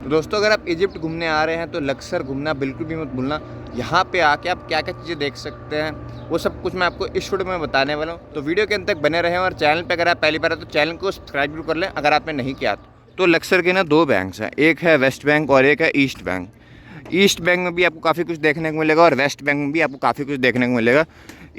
तो दोस्तों अगर आप इजिप्ट घूमने आ रहे हैं तो लक्सर घूमना बिल्कुल भी मत भूलना। यहाँ पे आके आप क्या क्या चीज़ें देख सकते हैं वो सब कुछ मैं आपको इस वीडियो में बताने वाला हूँ। तो वीडियो के अंत तक बने रहें और चैनल पे अगर आप पहली बार है तो चैनल को सब्सक्राइब जरूर कर लें अगर आपने नहीं किया तो। लक्सर के ना दो बैंक्स हैं, एक है वेस्ट बैंक और एक है ईस्ट बैंक। ईस्ट बैंक में भी आपको काफ़ी कुछ देखने को मिलेगा और वेस्ट बैंक में भी आपको काफ़ी कुछ देखने को मिलेगा।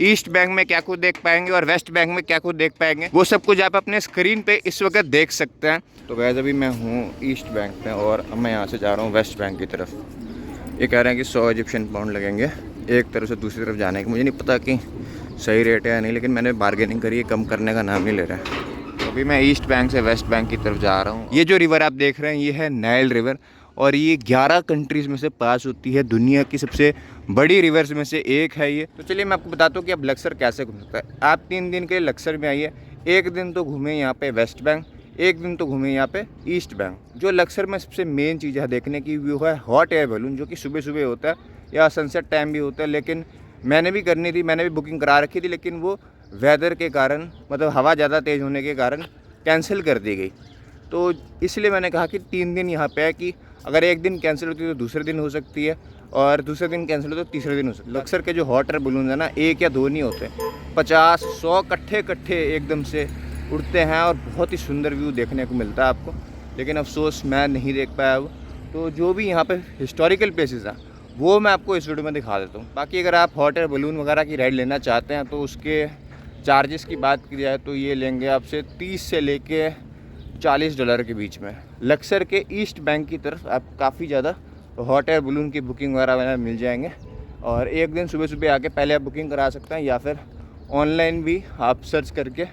ईस्ट बैंक में क्या कुछ देख पाएंगे और वेस्ट बैंक में क्या कुछ देख पाएंगे वो सब कुछ आप अपने स्क्रीन पे इस वक्त देख सकते हैं। तो वैसे अभी मैं हूँ ईस्ट बैंक में और अब मैं यहाँ से जा रहा हूँ वेस्ट बैंक की तरफ। ये कह रहे हैं कि 100 इजिप्शियन पाउंड लगेंगे एक तरफ से दूसरी तरफ जाने के। मुझे नहीं पता कि सही रेट है या नहीं, लेकिन मैंने बार्गेनिंग करी है, कम करने का नाम नहीं ले रहा है। तो अभी मैं ईस्ट बैंक से वेस्ट बैंक की तरफ जा रहा हूँ। ये जो रिवर आप देख रहे हैं ये है नाइल रिवर और ये 11 कंट्रीज़ में से पास होती है। दुनिया की सबसे बड़ी रिवर्स में से एक है ये। तो चलिए मैं आपको बताता हूँ कि अब लक्सर कैसे घूम सकता है। आप 3 दिन के लिए लक्सर में आइए, एक दिन तो घूमें यहाँ पे वेस्ट बैंक, एक दिन तो घूमें यहाँ पे ईस्ट बैंक। जो लक्सर में सबसे मेन चीज़ है देखने की वो है हॉट एयर बैलून, जो कि सुबह सुबह होता है या सनसेट टाइम भी होता है। लेकिन मैंने भी करनी थी, मैंने भी बुकिंग करा रखी थी, लेकिन वो वेदर के कारण मतलब हवा ज़्यादा तेज़ होने के कारण कैंसिल कर दी गई। तो इसलिए मैंने कहा कि 3 दिन यहाँ पे है कि अगर एक दिन कैंसिल होती है तो दूसरे दिन हो सकती है और दूसरे दिन कैंसिल हो तो तीसरे दिन हो सकती है। लक्सर के जो हॉट एयर बलून है ना, एक या दो नहीं होते, 50-100 कट्ठे एकदम से उड़ते हैं और बहुत ही सुंदर व्यू देखने को मिलता है आपको। लेकिन अफसोस मैं नहीं देख पाया वो। तो जो भी यहाँ पे हिस्टोरिकल प्लेसेस हैं वो मैं आपको इस वीडियो में दिखा देता हूँ। बाकी अगर आप हॉट एयर बलून वगैरह की राइड लेना चाहते हैं तो उसके चार्जेस की बात की जाए तो ये लेंगे आपसे 30 से लेके $40 के बीच में। लक्सर के ईस्ट बैंक की तरफ आप काफ़ी ज़्यादा हॉट एयर बलून की बुकिंग वगैरह मिल जाएंगे और एक दिन सुबह सुबह आके पहले आप बुकिंग करा सकते हैं या फिर ऑनलाइन भी आप सर्च करके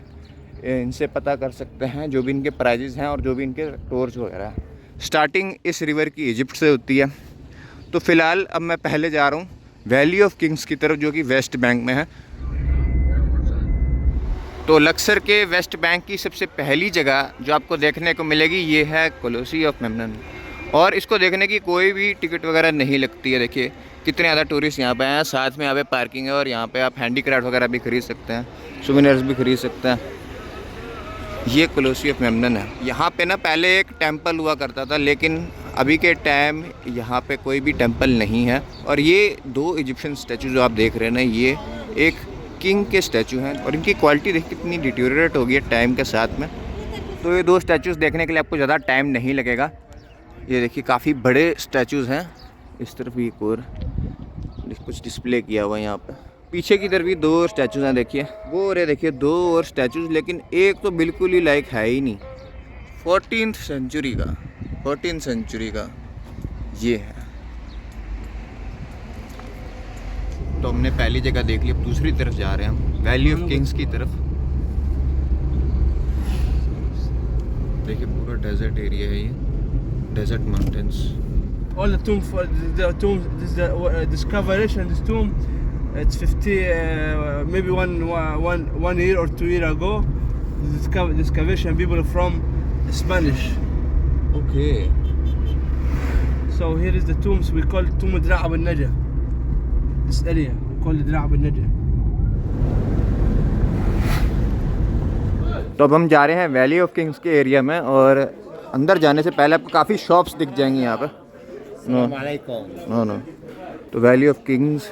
इनसे पता कर सकते हैं जो भी इनके प्राइजेज़ हैं और जो भी इनके टूर्स वगैरह हैं। स्टार्टिंग इस रिवर की इजिप्ट से होती है। तो फ़िलहाल अब मैं पहले जा रहा हूँ वैली ऑफ किंग्स की तरफ, जो कि वेस्ट बैंक में है। तो लक्सर के वेस्ट बैंक की सबसे पहली जगह जो आपको देखने को मिलेगी ये है कोलोसी ऑफ मेमनन और इसको देखने की कोई भी टिकट वगैरह नहीं लगती है। देखिए कितने ज़्यादा टूरिस्ट यहाँ पे हैं, साथ में यहाँ पे पार्किंग है और यहाँ पे आप हैंडीक्राफ्ट वगैरह भी खरीद सकते हैं, सुवेनियर्स भी खरीद सकते हैं। ये कोलोसी ऑफ मेमनन है। यहाँ पे ना पहले एक टेम्पल हुआ करता था, लेकिन अभी के टाइम यहाँ पे कोई भी टेम्पल नहीं है। और ये दो इजिप्शियन स्टैचू जो आप देख रहे हैं ना, ये एक किंग के स्टैचू हैं और इनकी क्वालिटी देख कितनी डिटेरियोरेट हो गई है टाइम के साथ में। तो ये दो स्टैचूज़ देखने के लिए आपको ज़्यादा टाइम नहीं लगेगा। ये देखिए काफ़ी बड़े स्टैचूज़ हैं। इस तरफ भी एक और कुछ डिस्प्ले किया हुआ है यहाँ पे। पीछे की तरफ भी 2 और स्टैचूज़ हैं, देखिए वो और ये देखिए 2 और स्टैचूज़, लेकिन एक तो बिल्कुल ही लाइक है ही नहीं। 14th सेंचुरी का ये है। तो हमने पहली जगह देख ली, अब दूसरी तरफ जा रहे हैं हम वैली ऑफ किंग्स की तरफ। देखिए पूरा डेजर्ट एरिया है ये, desert mountains. All the tomb, this is the discoveration. This tomb, it's 50, maybe one year or 2 years ago. This excavation people from Spanish. Okay. So here is the tombs. We call it Tomb Dra'ab al-Najah. This area we call it Dra'ab al-Najah. तो अब हम जा रहे हैं valley of Kings के area में और अंदर जाने से पहले आपको काफ़ी शॉप्स दिख जाएंगी यहाँ पर। नो तो वैली ऑफ किंग्स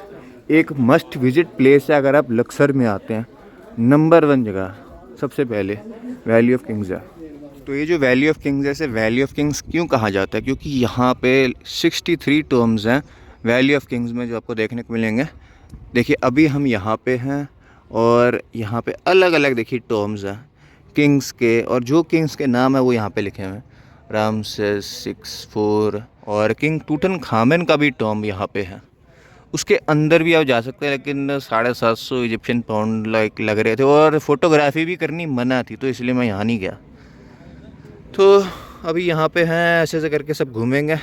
एक मस्ट विजिट प्लेस है अगर आप लक्सर में आते हैं। नंबर 1 जगह सबसे पहले वैली ऑफ किंग्स है। तो ये जो वैली ऑफ किंग्स है इसे वैली ऑफ किंग्स क्यों कहा जाता है, क्योंकि यहाँ पे 63 टॉम्ब्स हैं वैली ऑफ किंग्स में जो आपको देखने को मिलेंगे। देखिए अभी हम यहाँ पे हैं और यहाँ पे अलग अलग देखिए टॉम्ब्स हैं किंग्स के, और जो किंग्स के नाम है वो यहाँ पे लिखे हुए हैं। रामसेस 6-4 और किंग टूटनखामेन का भी टॉम्ब यहाँ पे है। उसके अंदर भी आप जा सकते हैं, लेकिन 750 इजिप्शियन पाउंड लाइक लग रहे थे और फ़ोटोग्राफी भी करनी मना थी, तो इसलिए मैं यहाँ नहीं गया। तो अभी यहाँ पे हैं, ऐसे ऐसे करके सब घूमेंगे।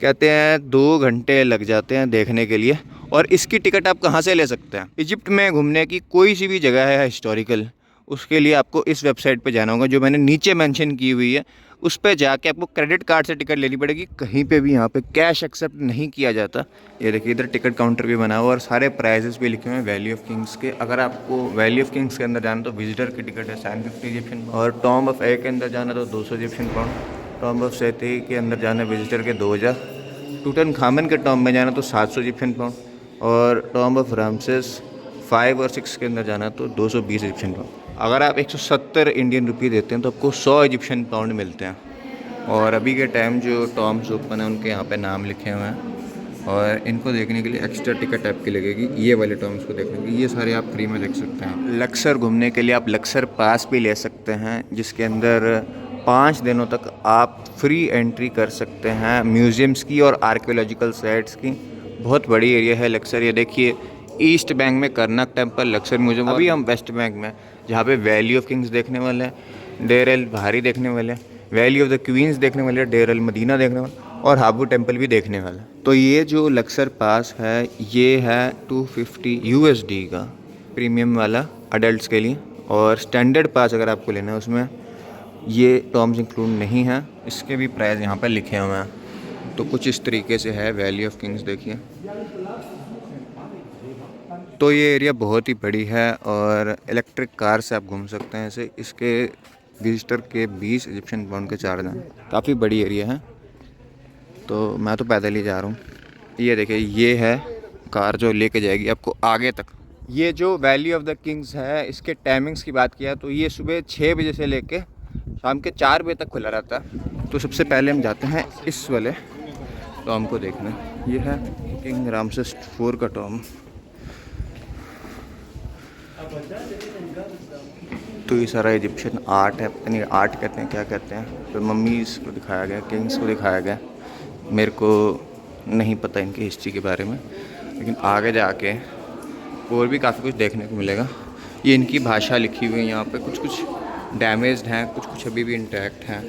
कहते हैं 2 घंटे लग जाते हैं देखने के लिए। और इसकी टिकट आप कहाँ से ले सकते हैं? इजिप्ट में घूमने की कोई सी भी जगह है हिस्टोरिकल, उसके लिए आपको इस वेबसाइट पे जाना होगा जो मैंने नीचे मेंशन की हुई है। उस पर जाके आपको क्रेडिट कार्ड से टिकट लेनी पड़ेगी। कहीं पे भी यहाँ पे कैश एक्सेप्ट नहीं किया जाता। ये देखिए इधर टिकट काउंटर भी बना हुआ और सारे प्राइजेस भी लिखे हुए हैं वैली ऑफ किंग्स के। अगर आपको वैली ऑफ किंग्स के अंदर जाना तो विजिटर की टिकट है 750 इजिप्शियन और टॉम्ब ऑफ ए के अंदर जाना तो 200 इजिप्शियन पाउंड। टॉम्ब ऑफ सेती के अंदर जाना विजिटर के 2000, टूटनखामन के टॉम्ब में जाना तो 700 इजिप्शियन पाउंड, और टॉम्ब ऑफ रामसेस 5 और 6 के अंदर जाना तो 220 इजिप्शियन पाउंड। अगर आप 170 इंडियन रुपये देते हैं तो आपको 100 इजिप्शियन पाउंड मिलते हैं। और अभी के टाइम जो टॉम्ब्स ओपन है उनके यहाँ पे नाम लिखे हुए हैं, और इनको देखने के लिए एक्स्ट्रा टिकट आपकी लगेगी। ये वाले टॉम्ब्स को देखने के लिए ये सारे आप फ्री में देख सकते हैं। लक्सर घूमने के लिए आप लक्सर पास भी ले सकते हैं, जिसके अंदर 5 दिनों तक आप फ्री एंट्री कर सकते हैं म्यूज़ियम्स की और आर्कियोलॉजिकल साइट्स की। बहुत बड़ी एरिया है लक्सर। ये देखिए, ईस्ट बैंक में करनक टेम्पल, लक्सर म्यूज़ियम। अभी हम वेस्ट बैंक में, जहाँ पे वैली ऑफ किंग्स देखने वाले हैं, डेर एल बहारी देखने वाले हैं, वैली ऑफ द क्वींस देखने वाले हैं, डेर एल मदीना देखने वाले, और हाबू टेम्पल भी देखने वाला। तो ये जो लक्सर पास है ये है 250 USD का प्रीमियम वाला अडल्ट्स के लिए, और स्टैंडर्ड पास अगर आपको लेना है उसमें ये टॉम्स इंक्लूड नहीं है। इसके भी प्राइस यहाँ पर लिखे हुए हैं। तो कुछ इस तरीके से है वैली ऑफ किंग्स, देखिए। तो ये एरिया बहुत ही बड़ी है और इलेक्ट्रिक कार से आप घूम सकते हैं ऐसे। इसके विजिटर के 20 इजिप्शियन पाउंड के चार्ज हैं। काफ़ी बड़ी एरिया है। तो मैं तो पैदल ही जा रहा हूँ। ये देखिए, ये है कार जो लेके जाएगी आपको आगे तक। ये जो वैली ऑफ द किंग्स है, इसके टाइमिंग्स की बात किया तो ये सुबह 6 बजे से लेके शाम के 4 बजे तक खुला रहता है। तो सबसे पहले हम जाते हैं इस वाले टॉम को देखने। ये है किंग रामसेस IV का टॉम। तो ये सारा इजिप्शियन आर्ट है, पता नहीं आर्ट कहते हैं क्या कहते हैं। तो मम्मीज़ को दिखाया गया, किंग्स को दिखाया गया। मेरे को नहीं पता इनकी हिस्ट्री के बारे में, लेकिन आगे जाके और भी काफ़ी कुछ देखने को मिलेगा। ये इनकी भाषा लिखी हुई है यहाँ पे। कुछ कुछ डैमेज्ड हैं, कुछ कुछ अभी भी इंटैक्ट हैं।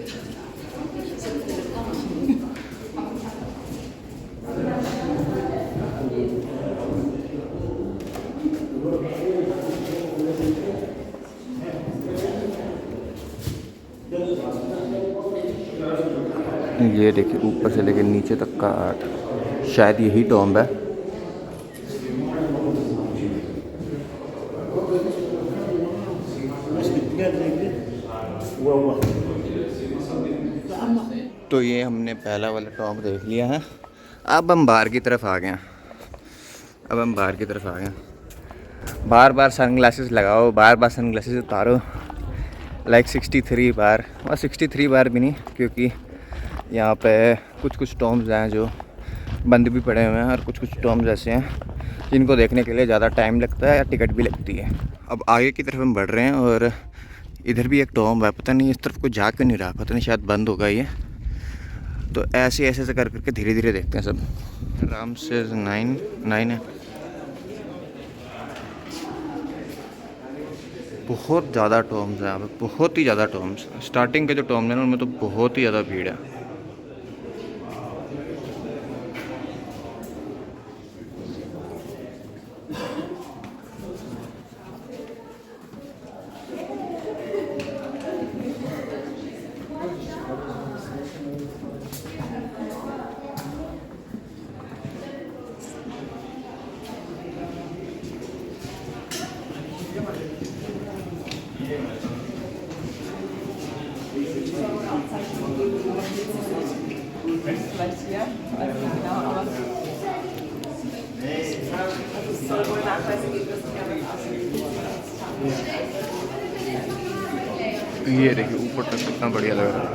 ये देखिए, ऊपर से लेकर नीचे तक का आर्ट, शायद यही टॉम्ब है। तो ये हमने पहला वाला टॉम्ब देख लिया है। अब हम बाहर की तरफ आ गए हैं। बार बार सनग्लासेस लगाओ, बार बार सनग्लासेस उतारो, लाइक 63 बार, और 63 बार भी नहीं, क्योंकि यहाँ पे कुछ कुछ टॉम्ब्स हैं जो बंद भी पड़े हुए हैं, और कुछ कुछ टॉम्ब्स ऐसे हैं जिनको देखने के लिए ज़्यादा टाइम लगता है या टिकट भी लगती है। अब आगे की तरफ हम बढ़ रहे हैं, और इधर भी एक टॉम्ब है। पता नहीं इस तरफ को जा क्यों नहीं रहा, पता नहीं, शायद बंद होगा ये। तो ऐसे ऐसे से कर करके धीरे धीरे देखते हैं सब। रामसेस 9 है। बहुत ज़्यादा टॉम्ब्स हैं यहाँ पे, बहुत ही ज़्यादा टॉम्ब्स। स्टार्टिंग के जो टॉम्ब हैं ना उनमें तो बहुत ही ज़्यादा भीड़ है। Vielleicht hier, weiß nicht genau, aber es soll wohl Nachweise geben, dass die damit aussehen. ये देखिए, ऊपर तक कितना बढ़िया लग रहा है।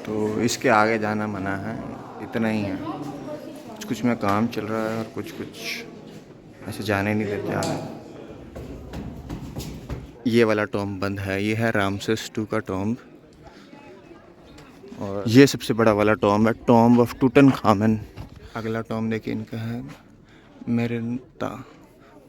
तो इसके आगे जाना मना है, इतना ही है। कुछ कुछ में काम चल रहा है और कुछ कुछ ऐसे जाने नहीं देते आ रहे। ये वाला टॉम्ब बंद है। ये है रामसेस II का टॉम्ब, और ये सबसे बड़ा वाला टॉम्ब है, टॉम्ब ऑफ टूटनखामन। अगला टॉम्ब देखिए इनका है मेरेंता।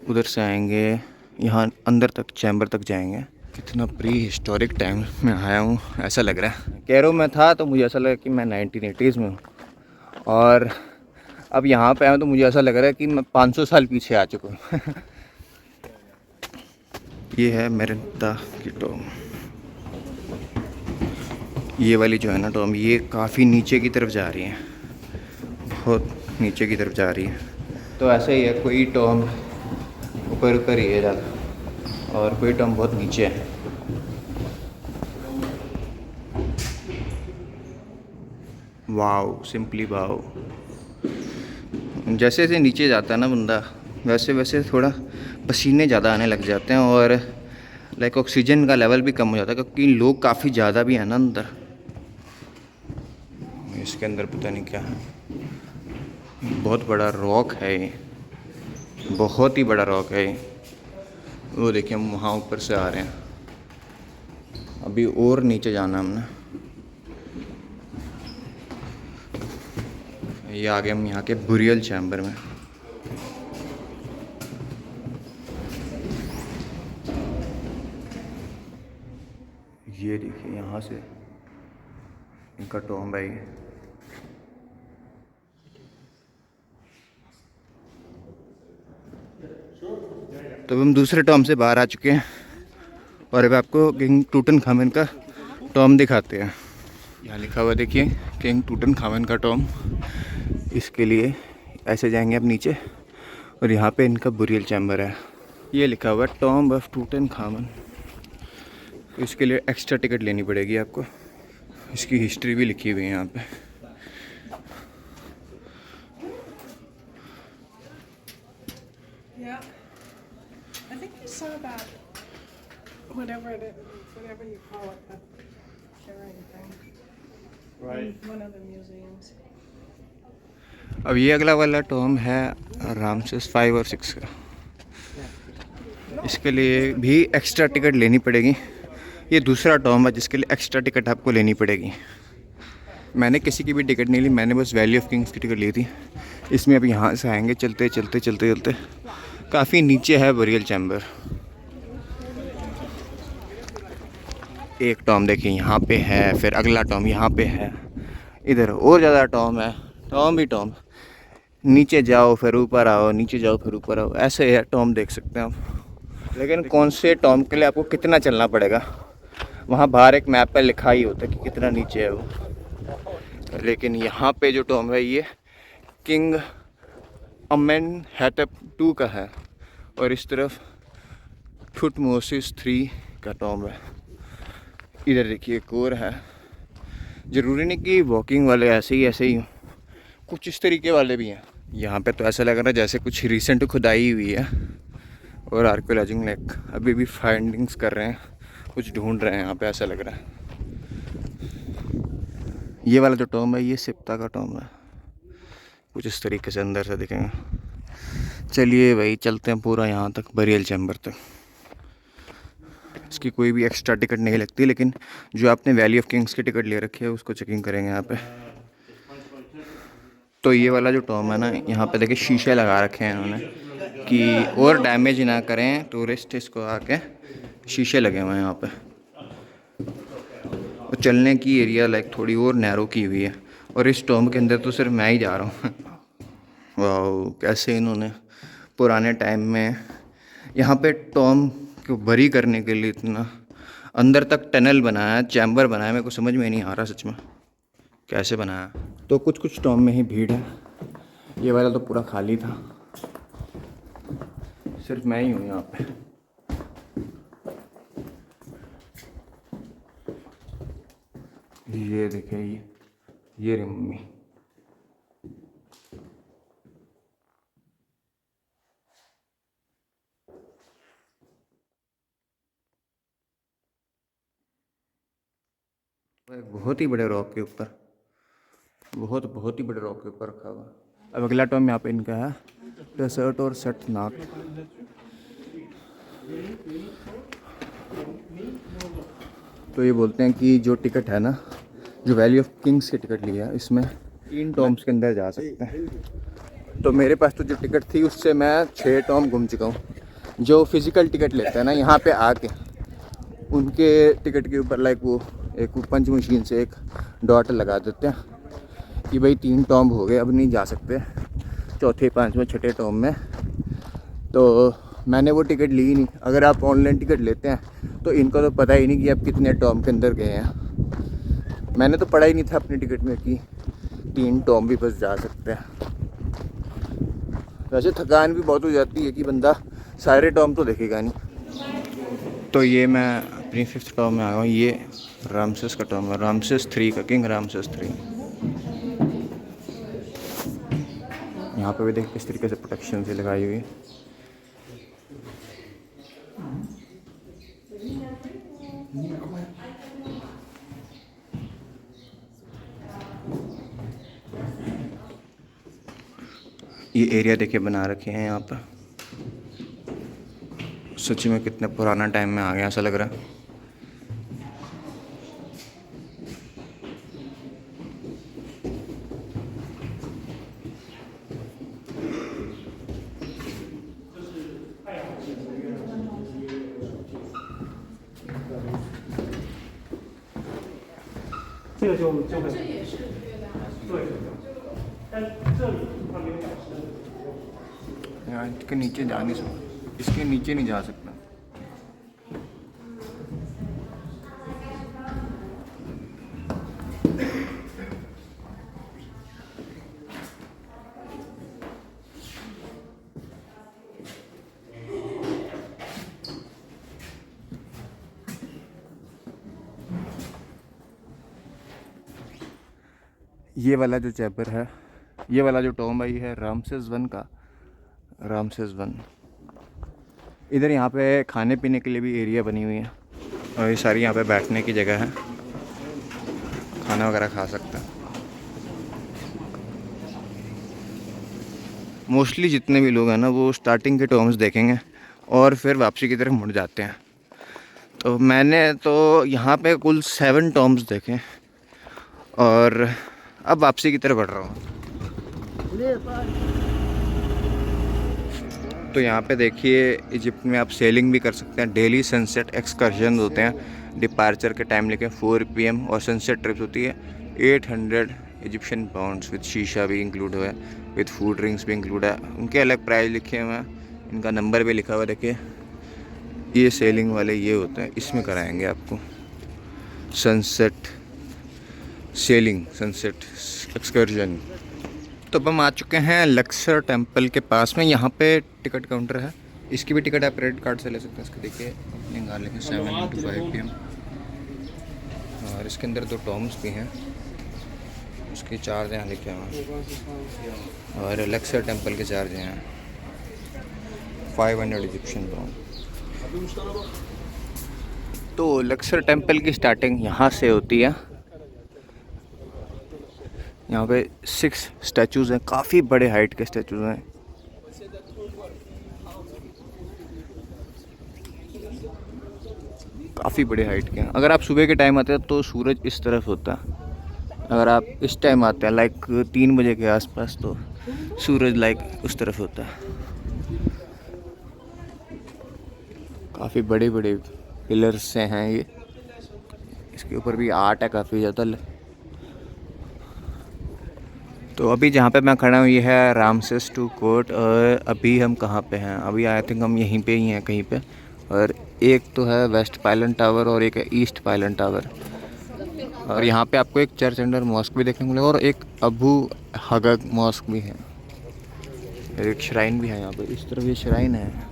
उधर से आएंगे, यहाँ अंदर तक चैम्बर तक जाएंगे। कितना प्री हिस्टोरिक टाइम में आया हूँ ऐसा लग रहा है। कैरो में था तो मुझे ऐसा लगा कि मैं 1980s में हूँ, और अब यहाँ पे आया हूँ तो मुझे ऐसा लग रहा है कि मैं 500 साल पीछे आ चुका हूँ। ये है मेरेंता की टॉम्ब। ये वाली जो है ना टॉम, ये काफ़ी नीचे की तरफ जा रही है, बहुत नीचे की तरफ जा रही है। तो ऐसा ही है, कोई टॉम ऊपर ऊपर ही है ज़्यादा और कोई टॉम बहुत नीचे है। Wow, simply wow. जैसे जैसे नीचे जाता है ना बंदा, वैसे वैसे थोड़ा पसीने ज़्यादा आने लग जाते हैं और लाइक ऑक्सीजन का लेवल भी कम हो जाता है, क्योंकि लोग काफ़ी ज़्यादा भी हैं ना अंदर। इसके अंदर पता नहीं क्या है, बहुत बड़ा रॉक है ये, बहुत ही बड़ा रॉक है ये। वो देखिए हम वहाँ ऊपर से आ रहे हैं, अभी और नीचे जाना हमने। ये आ गए हम यहाँ के बुरियल चैम्बर में। ये देखिए यहाँ से इनका टॉम्ब है ये। तो हम दूसरे टॉम्ब से बाहर आ चुके हैं और अब आपको किंग टूटनखामन का टॉम्ब दिखाते हैं। यहाँ लिखा हुआ देखिए, किंग टूटनखामन का टॉम्ब। इसके लिए ऐसे जाएंगे अब नीचे और यहाँ पे इनका बुरियल चैम्बर है। ये लिखा हुआ है टॉम्ब ऑफ टूटनखामन। तो इसके लिए एक्स्ट्रा टिकट लेनी पड़ेगी आपको। इसकी हिस्ट्री भी लिखी हुई है यहाँ पे। Yeah. I think you saw that, whatever you call it, that carrying thing. Right. In one of the museums. अब ये अगला वाला टॉम्ब है रामसेस 5 और 6 का। इसके लिए भी एक्स्ट्रा टिकट लेनी पड़ेगी। ये दूसरा टॉम्ब है जिसके लिए एक्स्ट्रा टिकट आपको लेनी पड़ेगी। मैंने किसी की भी टिकट नहीं ली, मैंने बस वैली ऑफ किंग्स की टिकट ली थी। इसमें अब यहाँ से आएंगे चलते चलते चलते चलते, काफ़ी नीचे है बुरियल चैम्बर। एक टॉम्ब देखिए यहाँ पे है, फिर अगला टॉम्ब यहाँ पे है, इधर और ज़्यादा टॉम्ब है, टॉम्ब ही टॉम्ब। नीचे जाओ फिर ऊपर आओ, नीचे जाओ फिर ऊपर आओ, ऐसे है टॉम्ब देख सकते हैं आप। लेकिन कौन से टॉम्ब के लिए आपको कितना चलना पड़ेगा, वहाँ बाहर एक मैप पर लिखा ही होता है कि कितना नीचे है वो। लेकिन यहाँ पे जो टॉम्ब है ये किंग अमेनहेटप 2 का है और इस तरफ थुटमोसिस 3 का टॉम्ब है। इधर देखिए एक और है। ज़रूरी नहीं कि वॉकिंग वाले ऐसे ही हो, कुछ इस तरीके वाले भी हैं। यहाँ पे तो ऐसा लग रहा है जैसे कुछ रिसेंट खुदाई हुई है और आर्कियोलॉजिस्ट लाइक अभी भी फाइंडिंग्स कर रहे हैं, कुछ ढूंढ रहे हैं यहाँ पे, ऐसा लग रहा है। ये वाला जो टॉम्ब है ये सिप्ता का टॉम्ब है, कुछ इस तरीके से अंदर से दिखेंगे। चलिए भाई चलते हैं पूरा यहाँ तक, बुरियल चैम्बर तक। इसकी कोई भी एक्स्ट्रा टिकट नहीं लगती, लेकिन जो आपने वैली ऑफ किंग्स की टिकट ले रखी है उसको चेकिंग करेंगे यहाँ पे। तो ये वाला जो टॉम्ब है ना, यहाँ पे देखिए शीशे लगा रखे हैं इन्होंने कि और डैमेज ना करें टूरिस्ट, इसको आके शीशे लगे हुए हैं यहाँ पे। और चलने की एरिया लाइक थोड़ी और नैरो की हुई है और इस टॉम्ब के अंदर तो सिर्फ मैं ही जा रहा हूँ। वाह, कैसे इन्होंने पुराने टाइम में यहाँ पे टॉम्ब को बरी करने के लिए इतना अंदर तक टनल बनाया, चैम्बर बनाया। मेरे को समझ में नहीं आ रहा सच में कैसे बनाया। तो कुछ कुछ टॉम्ब में ही भीड़ है, ये वाला तो पूरा खाली था, सिर्फ मैं ही हूँ यहाँ पे। ये देखिए ये रे मम्मी। बहुत ही बड़े रॉक के ऊपर, बहुत ही बड़े रॉक के ऊपर रखा हुआ। अब अगला टॉम्ब यहाँ पे इनका है डेसर्ट और सटनाक। तो ये बोलते हैं कि जो टिकट है ना, जो वैली ऑफ किंग्स की टिकट लिया है, इसमें 3 टॉम्ब्स के अंदर जा सकते हैं। तो मेरे पास तो जो टिकट थी उससे मैं 6 टॉम्ब घूम चुका हूँ। जो फिज़िकल टिकट लेते हैं ना यहाँ पे आके, उनके टिकट के ऊपर लाइक वो एक पंच मशीन से एक डॉट लगा देते हैं कि भाई 3 टॉम्ब हो गए, अब नहीं जा सकते चौथे, 5वें, 6ठे टॉम्ब में। तो मैंने वो टिकट ली ही नहीं। अगर आप ऑनलाइन टिकट लेते हैं तो इनको तो पता ही नहीं कि आप कितने टॉम्ब के अंदर गए हैं। मैंने तो पढ़ा ही नहीं था अपनी टिकट में कि 3 टॉम भी बस जा सकते हैं। वैसे थकान भी बहुत हो जाती है कि बंदा सारे टॉम तो देखेगा नहीं। तो ये मैं अपनी 5th टॉम में आया हूँ। ये रामसेस का टॉम है, रामसेस 3 का, किंग रामसेस 3। यहाँ पे भी देख किस तरीके से प्रोटेक्शन से लगाई हुई है। ये एरिया देखिए बना रखे हैं यहाँ पर। सच में कितने पुराना टाइम में आ गया ऐसा लग रहा है। यार इसके नीचे जा नहीं सकता, इसके नीचे नहीं जा सकता। ये वाला जो चैपर है, ये वाला जो टॉम भाई है रामसेस 1 का, रामसेस 1। इधर यहाँ पे खाने पीने के लिए भी एरिया बनी हुई है और ये सारी यहाँ पे बैठने की जगह है, खाना वगैरह खा सकता है। मोस्टली जितने भी लोग हैं ना वो स्टार्टिंग के टॉम्स देखेंगे और फिर वापसी की तरफ मुड़ जाते हैं। तो मैंने तो यहाँ पे कुल 7 टॉम्स देखे और अब वापसी की तरफ बढ़ रहा हूँ। तो यहाँ पे देखिए इजिप्ट में आप सेलिंग भी कर सकते हैं। डेली सनसेट एक्सकर्शन होते हैं, डिपार्चर के टाइम लेके 4 PM और सनसेट ट्रिप्स होती है। 800 इजिप्शियन पाउंड्स विद शीशा भी इंक्लूड हुआ है, विद फूड ड्रिंक्स भी इंक्लूड है। उनके अलग प्राइस लिखे हुए हैं, इनका नंबर भी लिखा हुआ है देखिए। ये सेलिंग वाले ये होते हैं, इसमें कराएंगे आपको सनसेट सेलिंग, सनसेट एक्सकर्जन। तो अब हम आ चुके हैं लक्सर टेम्पल के पास में। यहाँ पे टिकट काउंटर है, इसकी भी टिकट आप क्रेडिट कार्ड से ले सकते हैं। इसके देखिए निकाल लेंगे 7 to 5 PM और इसके अंदर 2 टॉम्स भी हैं, उसके चार्ज यहाँ लिखे हुए हैं और लक्सर टेम्पल के चार्ज हैं 500 इजिप्शियन पाउंड। तो लक्सर टेम्पल की स्टार्टिंग यहाँ से होती है। यहाँ पे 6 स्टैचूज़ हैं, काफ़ी बड़े हाइट के स्टैचूज़ हैं। काफ़ी बड़े हाइट के हैं। अगर आप सुबह के टाइम आते हैं तो सूरज इस तरफ होता है। अगर आप इस टाइम आते हैं लाइक 3 बजे के आसपास तो सूरज लाइक उस तरफ होता है। काफ़ी बड़े बड़े पिलर्स से हैं ये, इसके ऊपर भी आर्ट है काफ़ी ज़्यादा। तो अभी जहाँ पे मैं खड़ा हूँ ये है रामसेस 2 कोर्ट और अभी हम कहाँ पे हैं? अभी आई थिंक हम यहीं पे ही हैं कहीं पे। और एक तो है वेस्ट पाइलन टावर और एक है ईस्ट पाइलन टावर। और यहाँ पे आपको एक चर्च एंड मॉस्क भी देखने को मिलेगा और एक अबू हगग मॉस्क भी है, एक श्राइन भी है यहाँ पे। इस तरफ ये श्राइन है।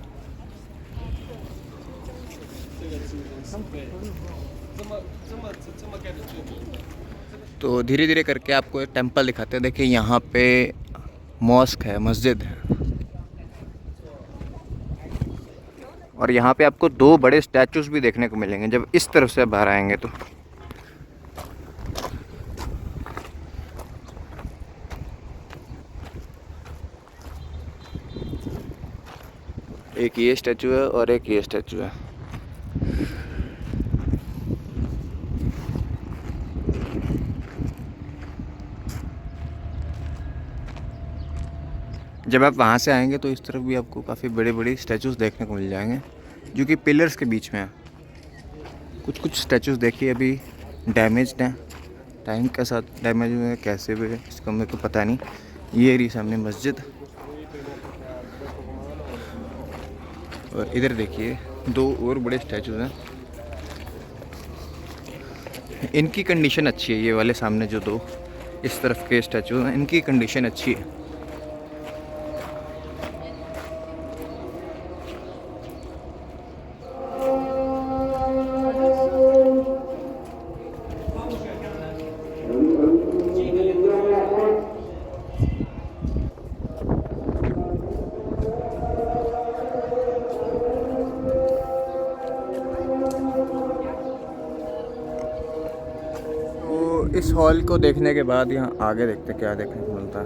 तो धीरे धीरे करके आपको एक टेंपल दिखाते हैं। देखिए यहाँ पे मॉस्क है, मस्जिद है और यहाँ पे आपको 2 बड़े स्टैचूज भी देखने को मिलेंगे जब इस तरफ से बाहर आएंगे तो। एक ये स्टैचू है और एक ये स्टैचू है। जब आप वहाँ से आएंगे तो इस तरफ भी आपको काफ़ी बड़े बड़े स्टैचूज़ देखने को मिल जाएंगे जो कि पिलर्स के बीच में हैं। कुछ स्टैचूज़ देखिए अभी डैमेज्ड हैं, टाइम के साथ डैमेज हुए हैं, कैसे हुए इसका मेरे को पता नहीं। ये रही सामने मस्जिद और इधर देखिए 2 और बड़े स्टैचूज़ हैं। इनकी कंडीशन अच्छी है, ये वाले सामने जो दो इस तरफ के स्टैचू हैं इनकी कंडीशन अच्छी है। इस हॉल को देखने के बाद यहाँ आगे देखते क्या देखने को मिलता है।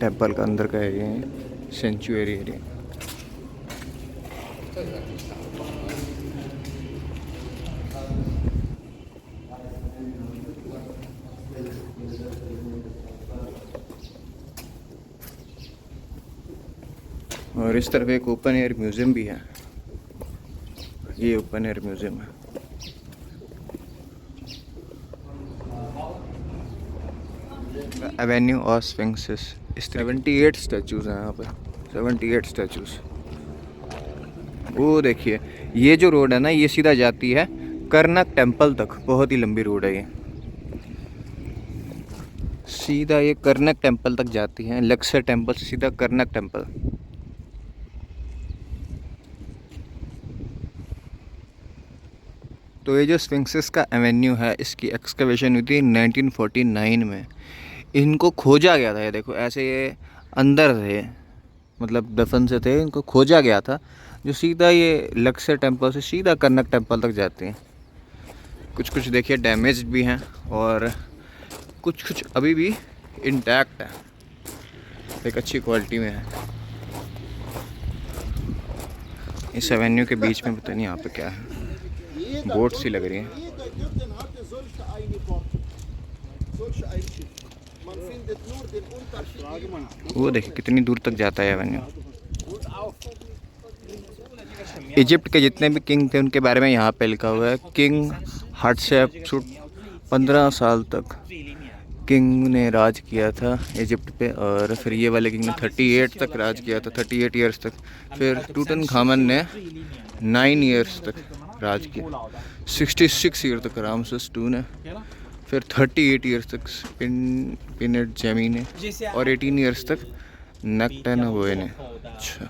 टेम्पल का अंदर का एरिया है, सेंचुरी एरिया। और इस तरफ एक ओपन एयर म्यूजियम भी है, ये ओपन एयर म्यूजियम है। एवेन्यू ऑफ स्फिंक्सेस, 78 स्टैचूज हैं यहाँ पे, 78 स्टैचूज। वो देखिए ये जो रोड है ना ये सीधा जाती है कर्नक टेम्पल तक, बहुत ही लंबी रोड है ये, सीधा ये कर्नक टेम्पल तक जाती है, लक्सर टेम्पल से सीधा कर्नक टेम्पल। तो ये जो स्फिंक्सेस का एवेन्यू है इसकी एक्सकवेशन हुई थी 1949 में। इनको खोजा गया था, ये देखो ऐसे ये अंदर थे, मतलब दफन से थे, इनको खोजा गया था, जो सीधा ये लक्सर टेम्पल से सीधा कर्नक टेम्पल तक जाते हैं। कुछ कुछ देखिए डैमेज भी हैं और कुछ कुछ अभी भी इंटैक्ट है, एक अच्छी क्वालिटी में है। इस एवेन्यू के बीच में पता नहीं यहाँ पे क्या है, बोट सी लग रही है। वो देखिए कितनी दूर तक जाता है एवेन्यू। इजिप्ट के जितने भी किंग थे उनके बारे में यहाँ पे लिखा हुआ है। किंग हाटशेपसूट 15 साल तक किंग ने राज किया था इजिप्ट पे, और फिर ये वाले किंग ने 38 तक राज किया था, 38 ईयर्स तक। फिर टूटनखामन ने 9 ईयर्स तक राज किया, 66 ईयर तक रामसेस II ने, फिर 38 ईयर्स तक पिनेट जेमी ने, और 18 ईयर्स तक नेक्टनबोए ने। अच्छा।